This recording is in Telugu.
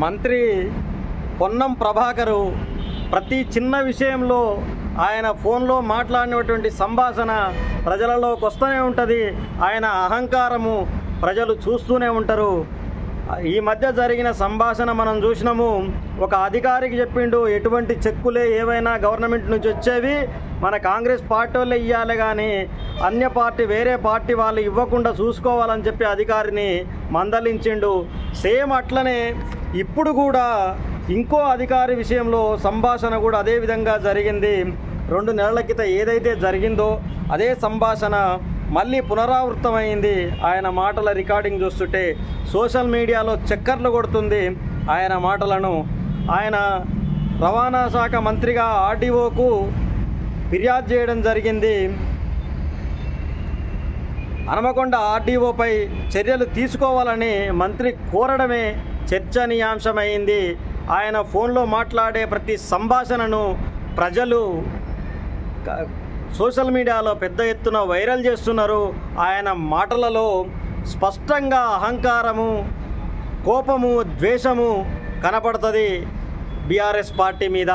మంత్రి పొన్నం ప్రభాకరు ప్రతి చిన్న విషయంలో ఆయన ఫోన్లో మాట్లాడినటువంటి సంభాషణ ప్రజలలోకి వస్తూనే ఉంటుంది. ఆయన అహంకారము ప్రజలు చూస్తూనే ఉంటారు. ఈ మధ్య జరిగిన సంభాషణ మనం చూసినాము. ఒక అధికారికి చెప్పిండు, ఎటువంటి చెక్కులే ఏవైనా గవర్నమెంట్ నుంచి వచ్చేవి మన కాంగ్రెస్ పార్టీ వాళ్ళే ఇవ్వాలి, కానీ అన్య పార్టీ వేరే పార్టీ వాళ్ళు ఇవ్వకుండా చూసుకోవాలని చెప్పి అధికారిని మందలించిండు. సేమ్ అట్లనే ఇప్పుడు కూడా ఇంకో అధికారి విషయంలో సంభాషణ కూడా అదే విధంగా జరిగింది. 2 నెలల క్రితం ఏదైతే జరిగిందో అదే సంభాషణ మళ్ళీ పునరావృతమైంది. ఆయన మాటల రికార్డింగ్ చూస్తుంటే సోషల్ మీడియాలో చక్కర్లు కొడుతుంది ఆయన మాటలను. ఆయన రవాణా శాఖ మంత్రిగా ఆర్డీఓకు ఫిర్యాదు చేయడం జరిగింది. హనుమకొండ ఆర్డీఓపై చర్యలు తీసుకోవాలని మంత్రి కోరడమే చర్చనీయాంశమైంది. ఆయన ఫోన్లో మాట్లాడే ప్రతి సంభాషణను ప్రజలు సోషల్ మీడియాలో పెద్ద ఎత్తున వైరల్ చేస్తున్నారు. ఆయన మాటలలో స్పష్టంగా అహంకారము, కోపము, ద్వేషము కనపడుతుంది బీఆర్ఎస్ పార్టీ మీద.